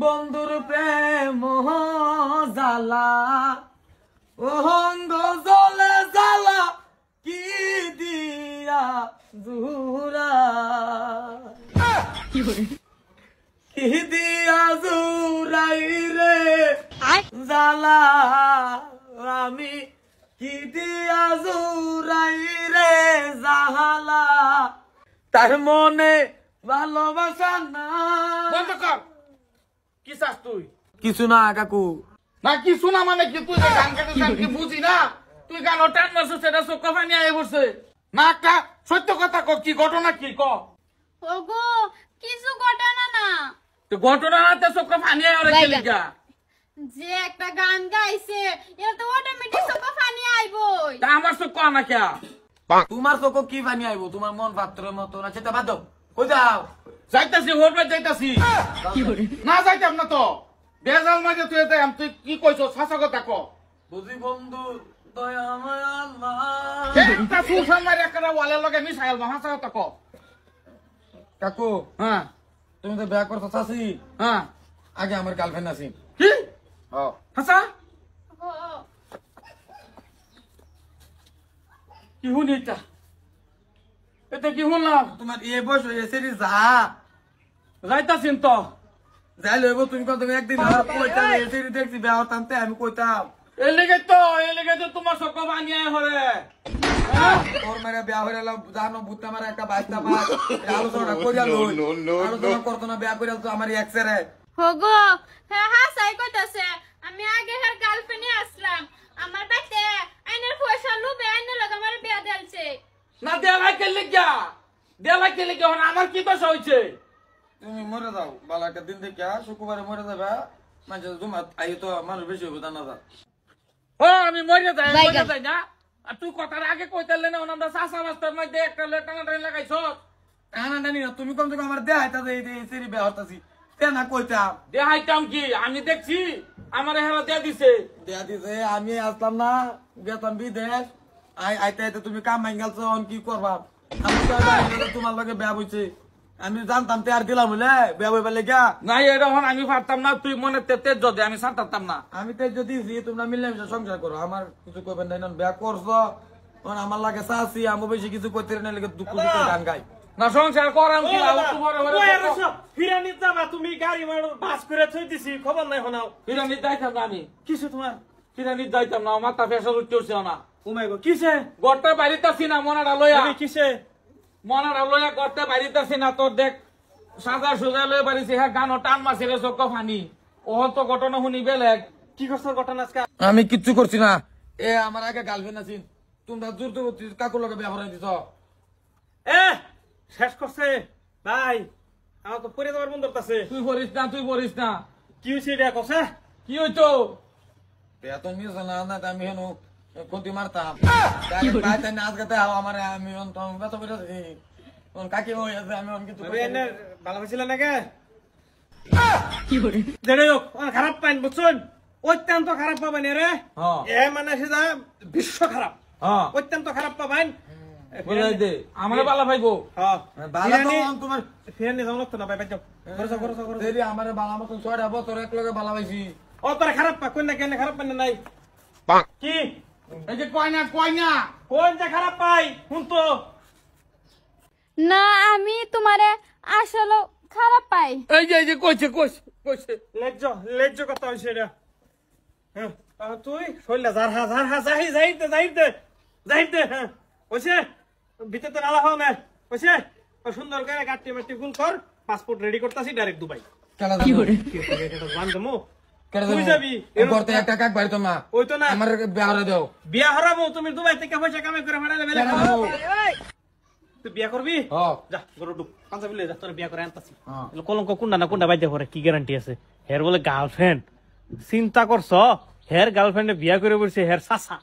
বন্ধুর প্রেম জ্বালা অহঙ্গ জলে জ্বালা কি দিয়া জুরা কি দিয়া জুরাই রে জ্বালা আমি কি দিয়া জুরাই রে জাহালা তার মনে ভালোবাসা না। বন্ধ কর। কি চাস তুই? কিছু না কাকু। না কিছু না মানে কি? তুই গান গাইতে কি বুঝি না? তুই গান টান মারছিস, সেটা চোখ পানি আয়ে পড়ছে না। একটা সত্য কথা ক, কি ঘটনা কি ক? ওগো কিছু ঘটনা না। তো ঘটনা না তো চোখ পানি আয়ে ওরে গেলি গা। যে একটা গান গাইছে এটা তো অটোমেটিক চোখ পানি আইবই। তা আমার চোখ ক না কে? তোমার চোখ কি পানি আইবো? তোমার মন পাত্রের মতো না, সেটা বাদ দাও। কই যাও? যাইতাছি হোরবে যাইতাছি। না যাইতাম না তো। বেজাল মাঝে তুই যাইম, তুই কি কইছ? সাসা কথা ক। বুঝি বন্ধু দয়াময় আল্লাহ। একটা সুসান মারি একটা ওয়ালের লগে মিশাইল না, হাসা কথা ক। কাকু হ্যাঁ তুমি তো বিয়া করছো চাচি। হ্যাঁ আগে আমার গার্লফ্রেন্ড আছে। কি? ও হাসা কি শুনি এটা? এটা কি শুনলাম? তোমার এই বয়স হয়েছে রে, যা যাইতাছিন তো। যাই লইব। তুমি কত একদিন কইতা এসে দেখছি বিয়া হতামতে আমি কইতাম এই লেগে তো তোমার চোখ পানি আয়ে হরে। তোর মেরে বিয়া হয়ে গেল জানো বুত্তা মারা একটা বাইশটা পাঁচ আলোচনা করিয়া লই আলোচনা করতো না বিয়া করিয়া তো আমার একসেরে। ওগো হ্যাঁ হাসাই কইতাছে আমি আগে হের গার্লফ্রেন্ডে আসলাম আমার বাইতে আইনের পয়সা লুবে আইনের লগে আমার বিয়া দেলছে। না দেলাই কে লিগা? দেলাই কে লিগা? আমার কি দোষ হইছে? তুমি মরে যাও বালা একটা দিন দেখে শুক্রবারে মরে যাবে। মানে জুমা আই তো মানুষ বেশি হবে জানা যা। ও আমি মরে যাই না? আর তুই কথার আগে কইতালে না আমরা চাষা রাস্তার মধ্যে একটা টানা টানি লাগাইছ। টানা টানি না, তুমি কম থেকে আমার দেয়া হাইতা এই সেরি বিয়া হতাছি তে না কইতাম। দেখাইতাম কি? আমি দেখছি আমার হেরা দিয়ে দিছে। দেয়া দিছে আমি আসলাম না, গেতাম বিদেশ। আইতে আইতে তুমি কাম মাইঙ্গালছ, কি করবা? আমি তো তোমার লগে বিয়া বইছে, আমি জানতাম তে আর দিলাম বলে বিয়া বইবার লেগা। নাই এরকম আমি পারতাম না, তুই মনে তেজ যদি আমি সাঁতারতাম না। আমি তো যদি তোমরা মিলেমিশে সংসার করো, আমার কিছু করবেন না। বিয়া করছো আমার লাগে চাষি, আমি বেশি কিছু করতে না লেগে দুঃখ দুঃখের গান গাই না। সংসার করাম কি? ফিরানি যাবা তুমি? গাড়ি বাস করে থই দিছি, খবর নাই হনাও। ফিরানি যাইতাম না আমি। কিছু তোমার ফিরানি যাইতাম না, মাথা ফেসার উঠতেছে না। উমাইগো কিসে? গড়টা বাড়িতেছি না, মনাটা লইয়া। কিসে মনাটা লইয়া গড়টা বাড়িতেছি না। তোর দেখ সাজা সোজা লয়ে বাড়িছি, হ্যাঁ গানো টান মাসিরে চোখ ফানি। ওহ তো ঘটনা শুনি বেলেগ। কি করছো ঘটনা আজকে? আমি কিচ্ছু করছি না। এ আমার আগে গার্লফ্রেন্ড আছিস, তোমরা জোর জবরদস্তি কাকুর লগে বিয়া করাই দিছ। এ শেষ করছে ভাই, আমার তো পরে যাবার মন ধরতাছে। তুই পড়িস না। কি হয়েছে এটা কসে? কি হইতো? এত নিয়ে না না আমি হেন ক্ষতি মারতাম আজকে আমার আমি ব্যথা পেরেছি কাকি হয়ে আছে। আমি কিছু ভালো হয়েছিল নাকি? খারাপ পাইন বুঝছেন, অত্যন্ত খারাপ পাবেন রে। এ মানে সেটা বিশ্ব খারাপ, অত্যন্ত খারাপ পাবেন। আমার বালা পাইবো। তোমার ফিরানি যাও লাগতো না ভাই, যাও আমার বালা মতন ৬টা বছর এক লগে বালা পাইছি। ও তোরা খারাপ পা কই না, কেন খারাপ পাই না? নাই কি এই যে কয়না কোন যে খারাপ পাই শুন তো। না আমি তোমারে আসলে খারাপ পাই। এই যে কইছে লেজ্জ কথা হইছে এটা। হ্যাঁ তুই শৈলা যার যাইতে হ্যাঁ কইছে ভিতরে তো নালা হও না কইছে সুন্দর করে গাট্টি মাটি গুল কর, পাসপোর্ট রেডি করতাছি ডাইরেক্ট দুবাই। কি করে বান্ধমু তুই যাবি করতে একটা কাক বাড়িতো না, ওই তো না আমার বিয়া হরে দাও। বিয়া হারাবো তুমি দুবাই থেকে পয়সা কামাই করে ফাটাইলে বেলে তুই বিয়া করবি? যা গরু ডুব পাঞ্জাবি লয়ে যা, তোর বিয়া করে আনতাছি। কলঙ্ক কোনটা না কোনটা বাইতে পরে কি গ্যারান্টি আছে? হের বলে গার্লফ্রেন্ড, চিন্তা করছ? হের গার্লফ্রেন্ডে বিয়া করে বলছে হের চাচা।